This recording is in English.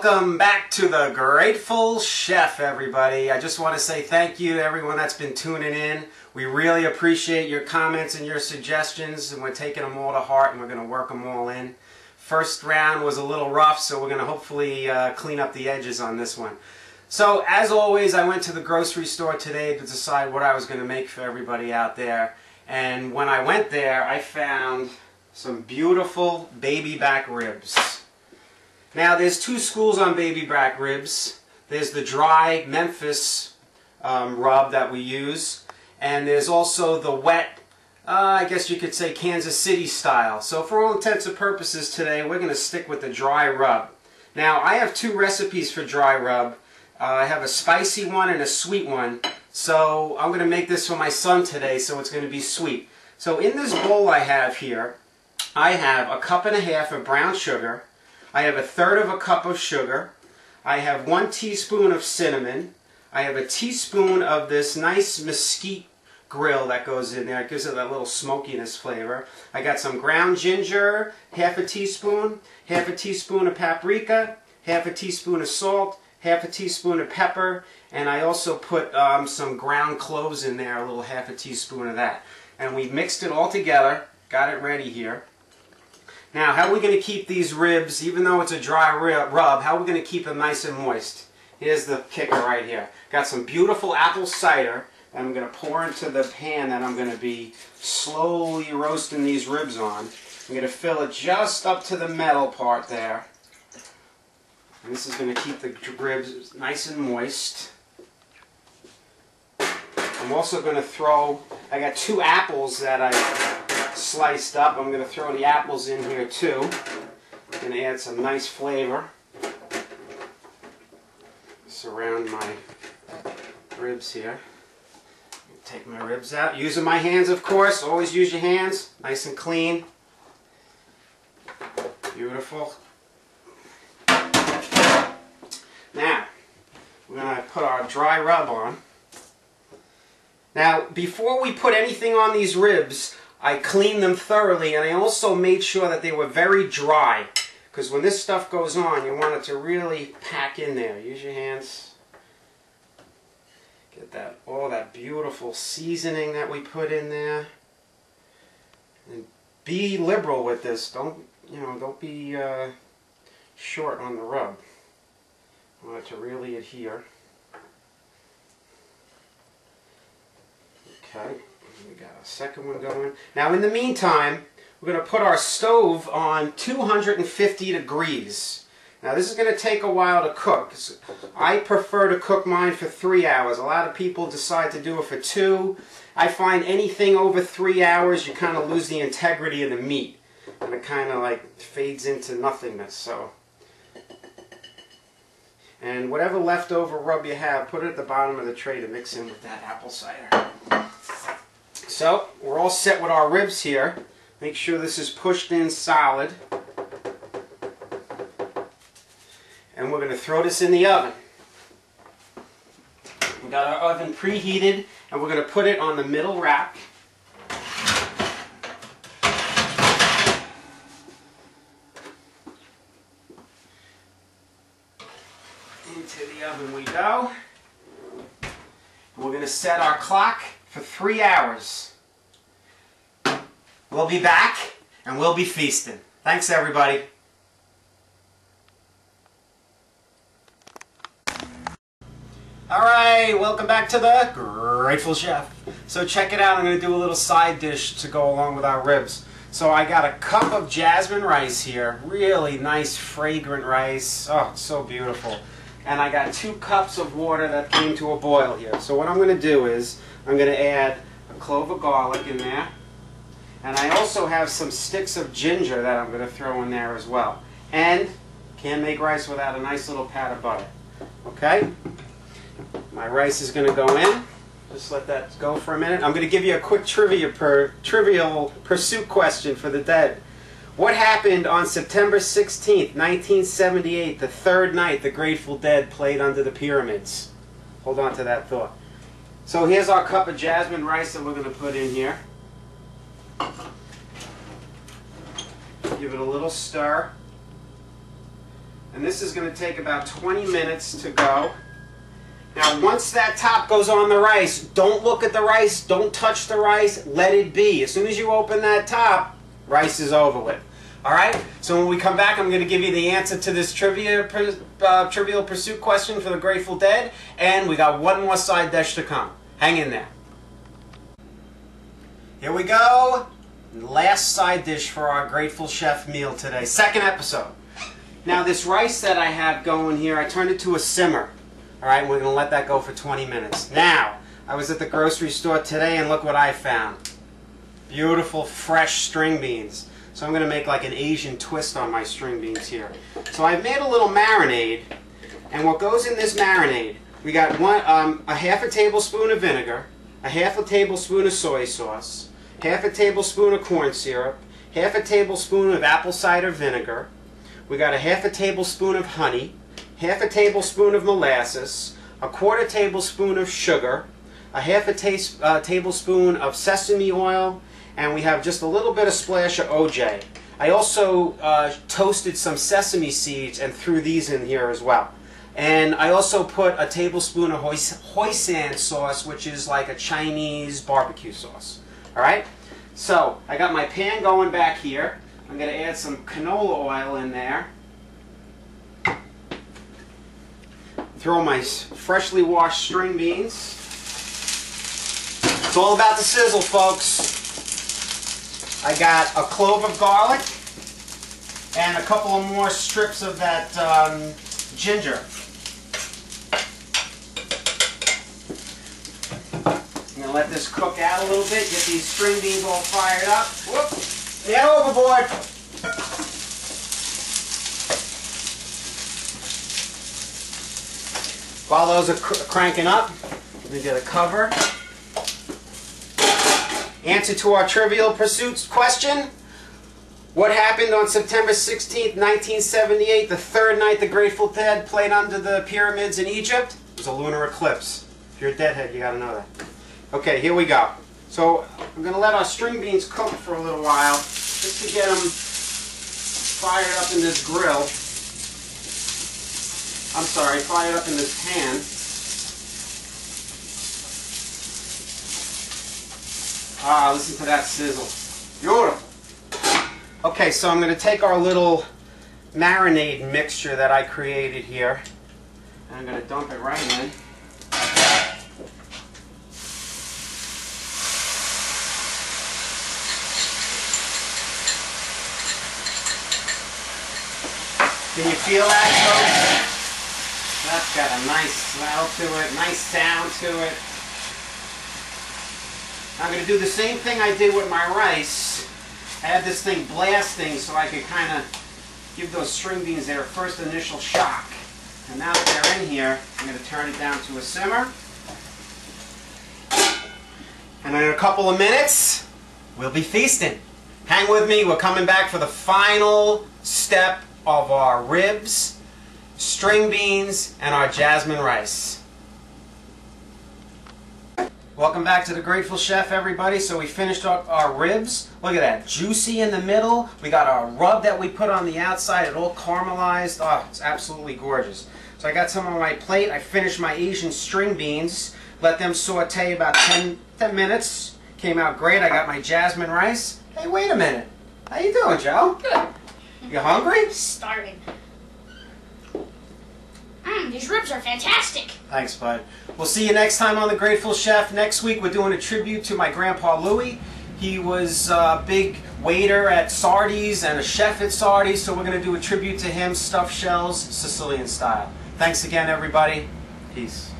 Welcome back to The Grateful Chef, everybody. I just want to say thank you to everyone that's been tuning in. We really appreciate your comments and your suggestions, and we're taking them all to heart, and we're going to work them all in. First round was a little rough, so we're going to hopefully clean up the edges on this one. So, as always, I went to the grocery store today to decide what I was going to make for everybody out there. And when I went there, I found some beautiful baby back ribs. Now, there's two schools on baby back ribs. There's the dry Memphis rub that we use, and there's also the wet, I guess you could say Kansas City style. So for all intents and purposes today, we're going to stick with the dry rub. Now, I have two recipes for dry rub. I have a spicy one and a sweet one. So I'm going to make this for my son today, so it's going to be sweet. So in this bowl I have here, I have 1.5 cups of brown sugar. I have 1/3 cup of sugar. I have 1 teaspoon of cinnamon. I have a teaspoon of this nice mesquite grill that goes in there. It gives it that little smokiness flavor. I got some ground ginger, 1/2 teaspoon, 1/2 teaspoon of paprika, 1/2 teaspoon of salt, 1/2 teaspoon of pepper, and I also put some ground cloves in there, a little 1/2 teaspoon of that. And we mixed it all together, got it ready here. Now, how are we going to keep these ribs, even though it's a dry rub, how are we going to keep them nice and moist? Here's the kicker right here. Got some beautiful apple cider that I'm going to pour into the pan that I'm going to be slowly roasting these ribs on. I'm going to fill it just up to the metal part there. And this is going to keep the ribs nice and moist. I'm also going to throw, I got 2 apples that I sliced up. I'm going to throw the apples in here too. I'm going to add some nice flavor. Surround my ribs here. Take my ribs out. Using my hands, of course. Always use your hands. Nice and clean. Beautiful. Now, we're going to put our dry rub on. Now, before we put anything on these ribs, I cleaned them thoroughly, and I also made sure that they were very dry. Because when this stuff goes on, you want it to really pack in there. Use your hands. Get that, all that beautiful seasoning that we put in there. And be liberal with this. Don't be short on the rub. I want it to really adhere. Okay. We got a second one going. Now, in the meantime, we're going to put our stove on 250 degrees. Now, this is going to take a while to cook. I prefer to cook mine for 3 hours. A lot of people decide to do it for 2. I find anything over 3 hours, you kind of lose the integrity of the meat. And it kind of like fades into nothingness. So, and whatever leftover rub you have, put it at the bottom of the tray to mix in with that apple cider. So, we're all set with our ribs here. Make sure this is pushed in solid. And we're going to throw this in the oven. We got our oven preheated, and we're going to put it on the middle rack. Into the oven we go. We're going to set our clock for 3 hours. We'll be back, and we'll be feasting. Thanks, everybody. Alright, welcome back to The Grateful Chef. So check it out, I'm going to do a little side dish to go along with our ribs. So I got a cup of jasmine rice here. Really nice, fragrant rice. Oh, it's so beautiful. And I got 2 cups of water that came to a boil here. So what I'm going to do is, I'm going to add a clove of garlic in there. And I also have some sticks of ginger that I'm going to throw in there as well. And can't make rice without a nice little pat of butter. Okay? My rice is going to go in. Just let that go for a minute. I'm going to give you a quick trivial pursuit question for the dead. What happened on September 16th, 1978, the 3rd night the Grateful Dead played under the pyramids? Hold on to that thought. So here's our cup of jasmine rice that we're going to put in here. Give it a little stir. And this is going to take about 20 minutes to go. Now once that top goes on the rice, don't look at the rice, don't touch the rice, let it be. As soon as you open that top, rice is over with. Alright, so when we come back, I'm going to give you the answer to this Trivial Pursuit question for the Grateful Dead, and we got one more side dish to come. Hang in there. Here we go. Last side dish for our Grateful Chef meal today. Second episode. Now this rice that I have going here, I turned it to a simmer. Alright, we're going to let that go for 20 minutes. Now, I was at the grocery store today and look what I found. Beautiful fresh string beans. So I'm going to make like an Asian twist on my string beans here. So I've made a little marinade, and what goes in this marinade, we got a half a tablespoon of vinegar, a half a tablespoon of soy sauce, half a tablespoon of corn syrup, half a tablespoon of apple cider vinegar, we got a half a tablespoon of honey, half a tablespoon of molasses, a quarter tablespoon of sugar, a half a tablespoon of sesame oil, and we have just a little bit of splash of OJ. I also toasted some sesame seeds and threw these in here as well. And I also put a tablespoon of hoisin sauce, which is like a Chinese barbecue sauce. Alright? So, I got my pan going back here. I'm going to add some canola oil in there. Throw my freshly washed string beans. It's all about the sizzle, folks. I got a clove of garlic and a couple of more strips of that ginger. I'm going to let this cook out a little bit, get these string beans all fired up. Whoop! Get overboard! While those are cranking up, we get a cover. Answer to our Trivial Pursuits question. What happened on September 16th, 1978, the third night the Grateful Dead played under the pyramids in Egypt? It was a lunar eclipse. If you're a deadhead, you gotta know that. Okay, here we go. So, I'm gonna let our string beans cook for a little while, just to get them fired up in this grill. I'm sorry, fired up in this pan. Ah, listen to that sizzle. Beautiful. Okay, so I'm going to take our little marinade mixture that I created here, and I'm going to dump it right in. Can you feel that, folks? That's got a nice smell to it, nice sound to it. I'm going to do the same thing I did with my rice. I had this thing blasting so I could kind of give those string beans their first initial shock. And now that they're in here, I'm going to turn it down to a simmer. And in a couple of minutes, we'll be feasting. Hang with me, we're coming back for the final step of our ribs, string beans, and our jasmine rice. Welcome back to the Grateful Chef, everybody. So we finished up our ribs. Look at that, juicy in the middle. We got our rub that we put on the outside. It all caramelized. Oh, it's absolutely gorgeous. So I got some on my plate. I finished my Asian string beans. Let them saute about 10 minutes. Came out great. I got my jasmine rice. Hey, wait a minute. How you doing, Joe? Good. You hungry? Starving. These ribs are fantastic. Thanks, bud. We'll see you next time on The Grateful Chef. Next week we're doing a tribute to my grandpa Louie. He was a big waiter at Sardi's and a chef at Sardi's, so we're going to do a tribute to him, stuffed shells, Sicilian style. Thanks again, everybody. Peace.